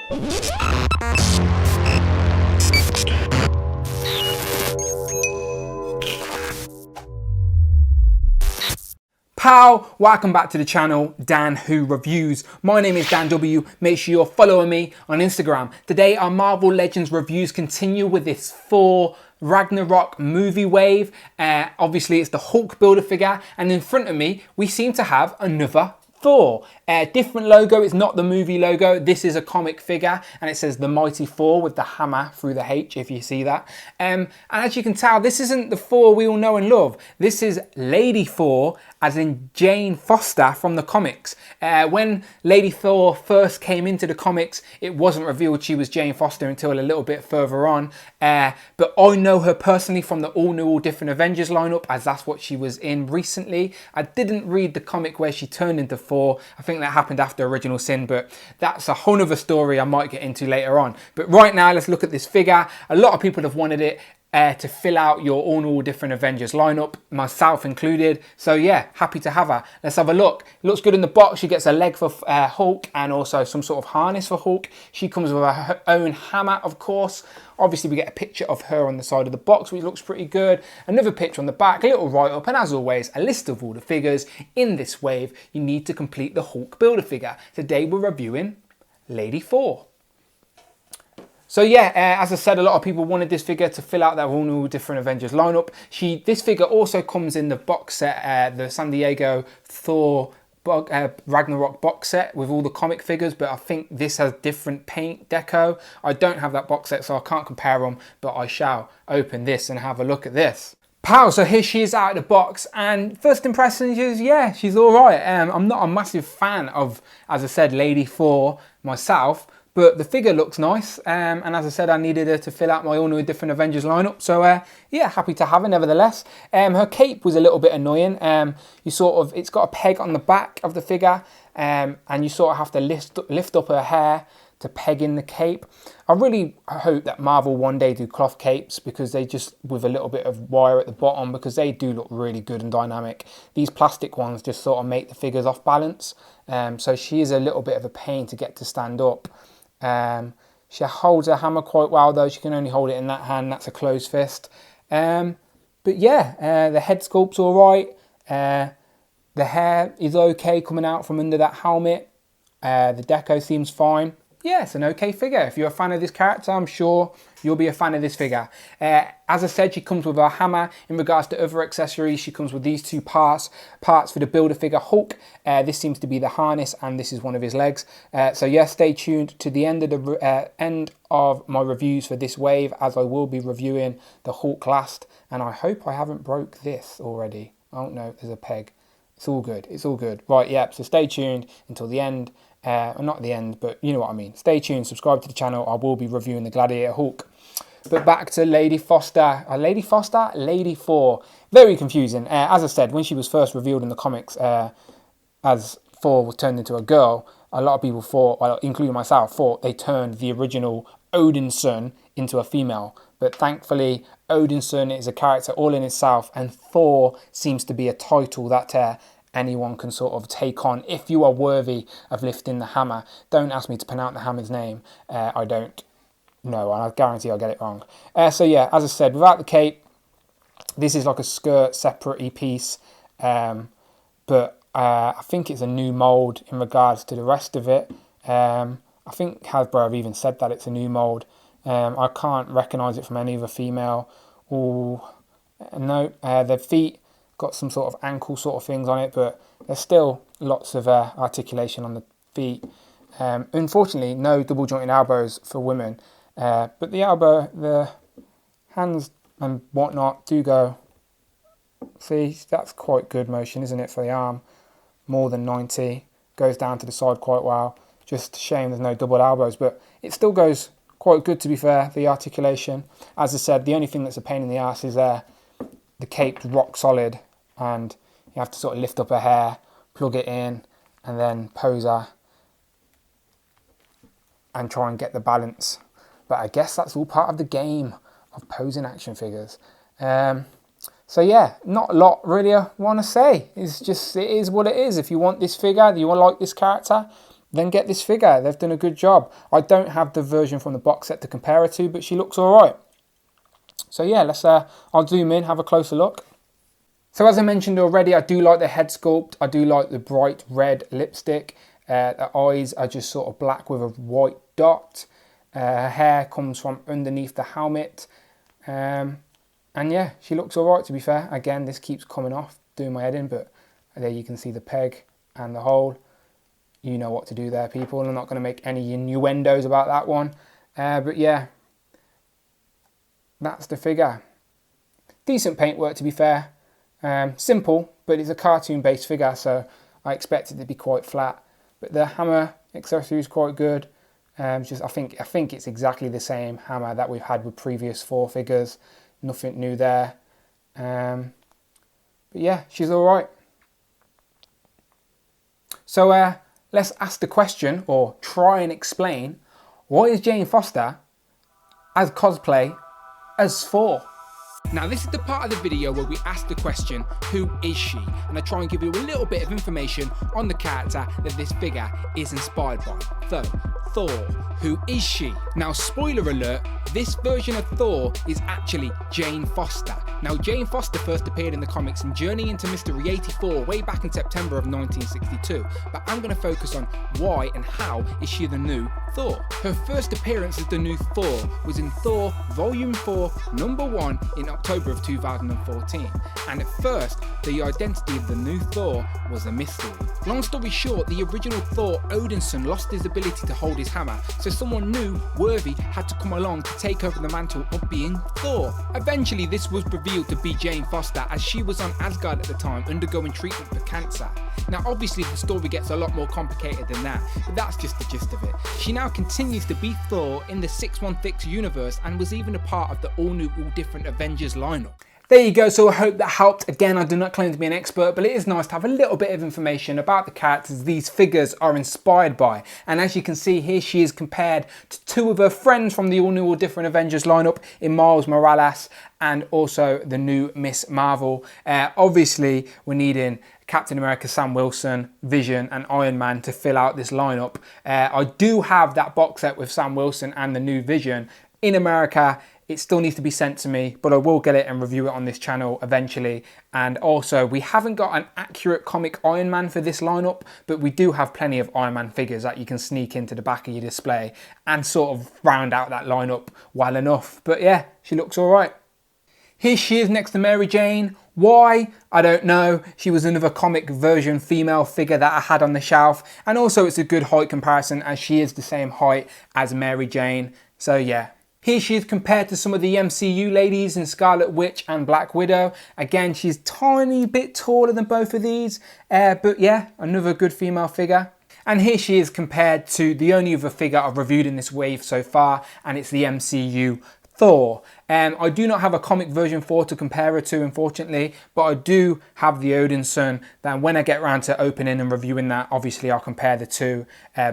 Pow! Welcome back to the channel, Dan Who Reviews. My name is Dan W. Make sure you're following me on Instagram. Today our Marvel Legends reviews continue with this Thor Ragnarok movie wave. Obviously it's the Hulk builder figure, and in front of me we seem to have another Thor. Different logo, it's not the movie logo. This is a comic figure and it says the Mighty Thor with the hammer through the H, if you see that. And as you can tell, this isn't the Thor we all know and love. This is Lady Thor, as in Jane Foster from the comics. When Lady Thor first came into the comics, it wasn't revealed she was Jane Foster until a little bit further on. But I know her personally from the all new, all different Avengers lineup, as that's what she was in recently. I didn't read the comic where she turned into Thor. I think that happened after Original Sin, but that's a whole other story I might get into later on. But right now, let's look at this figure. A lot of people have wanted it to fill out your all different Avengers lineup, myself included. So yeah, happy to have her. Let's have a look. It looks good in the box. She gets a leg for Hulk and also some sort of harness for Hulk. She comes with her own hammer, of course. Obviously, we get a picture of her on the side of the box, which looks pretty good. Another picture on the back, a little write-up, and as always, a list of all the figures in this wave you need to complete the Hulk Build-A-Figure. Today, we're reviewing Lady Thor. So yeah, as I said, a lot of people wanted this figure to fill out their all new different Avengers lineup. This figure also comes in the box set, the San Diego Thor Ragnarok box set with all the comic figures, but I think this has different paint deco. I don't have that box set, so I can't compare them, but I shall open this and have a look at this. Pow, so here she is out of the box, and first impressions is, yeah, she's all right. I'm not a massive fan of, as I said, Lady Thor myself, but the figure looks nice, and as I said, I needed her to fill out my all new different Avengers lineup, so yeah, happy to have her nevertheless. Her cape was a little bit annoying. It's got a peg on the back of the figure, and you sort of have to lift up her hair to peg in the cape. I really hope that Marvel one day do cloth capes, because they just, with a little bit of wire at the bottom, because they do look really good and dynamic. These plastic ones just sort of make the figures off balance, so she is a little bit of a pain to get to stand up. She holds her hammer quite well, though. She can only hold it in that hand. That's a closed fist. But yeah, the head sculpt's all right. The hair is okay coming out from under that helmet. The deco seems fine. Yeah, it's an okay figure. If you're a fan of this character, I'm sure you'll be a fan of this figure. As I said, she comes with a hammer. In regards to other accessories, she comes with these two parts for the Build-A-Figure Hulk. This seems to be the harness, and this is one of his legs. So yeah, stay tuned to the end of my reviews for this wave, as I will be reviewing the Hulk last. And I hope I haven't broke this already. Oh no, there's a peg. It's all good. It's all good. Right, yeah, so stay tuned until the end. Not the end, but you know what I mean. Stay tuned, subscribe to the channel. I will be reviewing the Gladiator Hulk. But back to Lady Foster. Lady Foster? Lady Thor. Very confusing. As I said, when she was first revealed in the comics, as Thor was turned into a girl, a lot of people thought, well, including myself, thought they turned the original Odin's son into a female. But thankfully, Odin's son is a character all in itself, and Thor seems to be a title that anyone can sort of take on if you are worthy of lifting the hammer. Don't ask me to pronounce the hammer's name. I don't know, and I guarantee I'll get it wrong. So yeah, as I said, without the cape, this is like a skirt separate piece, but I think it's a new mould in regards to the rest of it. I think Hasbro have even said that it's a new mould. I can't recognise it from any other female. Ooh, no, the feet got some sort of ankle sort of things on it, but there's still lots of articulation on the feet. Unfortunately, no double jointed elbows for women, but the hands and whatnot do go. See, that's quite good motion, isn't it, for the arm? More than 90, goes down to the side quite well. Just a shame there's no double elbows, but it still goes quite good, to be fair, the articulation. As I said, the only thing that's a pain in the ass is the cape's rock solid, and you have to sort of lift up her hair, plug it in, and then pose her and try and get the balance. But I guess that's all part of the game of posing action figures. So yeah, not a lot really I want to say. It's just, it is what it is. If you want this figure, you want to like this character, then get this figure. They've done a good job. I don't have the version from the box set to compare her to, but she looks all right. So yeah, I'll zoom in, have a closer look. So as I mentioned already, I do like the head sculpt. I do like the bright red lipstick. The eyes are just sort of black with a white dot. Her hair comes from underneath the helmet. And yeah, she looks all right, to be fair. Again, this keeps coming off, doing my head in, but there you can see the peg and the hole. You know what to do there, people. I'm not going to make any innuendos about that one. But yeah, that's the figure. Decent paintwork, to be fair. Simple, but it's a cartoon-based figure, so I expect it to be quite flat. But the hammer accessory is quite good. I think it's exactly the same hammer that we've had with previous Thor figures. Nothing new there. But yeah, she's all right. So let's ask the question, or try and explain, why is Jane Foster as cosplay as Thor? Now this is the part of the video where we ask the question, who is she? And I try and give you a little bit of information on the character that this figure is inspired by. So, Thor, who is she? Now spoiler alert, this version of Thor is actually Jane Foster. Now Jane Foster first appeared in the comics in Journey into Mystery 84 way back in September of 1962, but I'm going to focus on why and how is she the new Thor. Her first appearance as the new Thor was in Thor Volume 4 Number 1 in October of 2014, and at first the identity of the new Thor was a mystery. Long story short, the original Thor, Odinson, lost his ability to hold his hammer, so someone new, worthy, had to come along to take over the mantle of being Thor. Eventually this was revealed to be Jane Foster, as she was on Asgard at the time undergoing treatment for cancer. Now obviously the story gets a lot more complicated than that, but that's just the gist of it. She now continues to be Thor in the 616 universe and was even a part of the all-new, all-different Avengers lineup. There you go, so I hope that helped. Again, I do not claim to be an expert, but it is nice to have a little bit of information about the characters these figures are inspired by. And as you can see here, she is compared to two of her friends from the all-new, all-different Avengers lineup in Miles Morales and also the new Miss Marvel. Obviously, we're needing Captain America, Sam Wilson, Vision and Iron Man to fill out this lineup. I do have that box set with Sam Wilson and the new Vision in America. It still needs to be sent to me, but I will get it and review it on this channel eventually. And also, we haven't got an accurate comic Iron Man for this lineup, but we do have plenty of Iron Man figures that you can sneak into the back of your display and sort of round out that lineup well enough. But yeah, she looks all right. Here she is next to Mary Jane. Why? I don't know. She was another comic version female figure that I had on the shelf. And also it's a good height comparison, as she is the same height as Mary Jane. So yeah. Here she is compared to some of the MCU ladies in Scarlet Witch and Black Widow. Again, she's tiny bit taller than both of these. But yeah, another good female figure. And here she is compared to the only other figure I've reviewed in this wave so far, and it's the MCU Thor. I do not have a comic version 4 to compare her to, unfortunately, but I do have the Odinson. Then when I get around to opening and reviewing that, obviously I'll compare the two,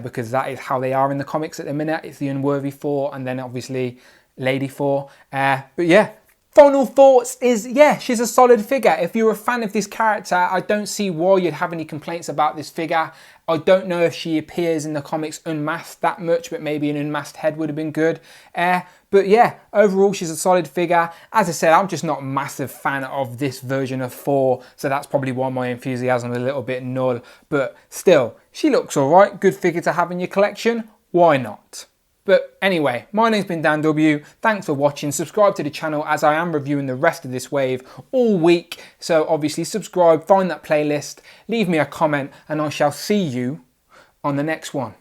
because that is how they are in the comics at the minute. It's the unworthy Thor and then obviously Lady Thor. But yeah, final thoughts is, yeah, she's a solid figure. If you're a fan of this character, I don't see why you'd have any complaints about this figure. I don't know if she appears in the comics unmasked that much, but maybe an unmasked head would have been good. But yeah, overall she's a solid figure. As I said, I'm just not a massive fan of this version of Thor, so that's probably why my enthusiasm is a little bit null. But still, she looks alright. Good figure to have in your collection. Why not? But anyway, my name's been Dan W. Thanks for watching. Subscribe to the channel, as I am reviewing the rest of this wave all week. So obviously subscribe, find that playlist, leave me a comment, and I shall see you on the next one.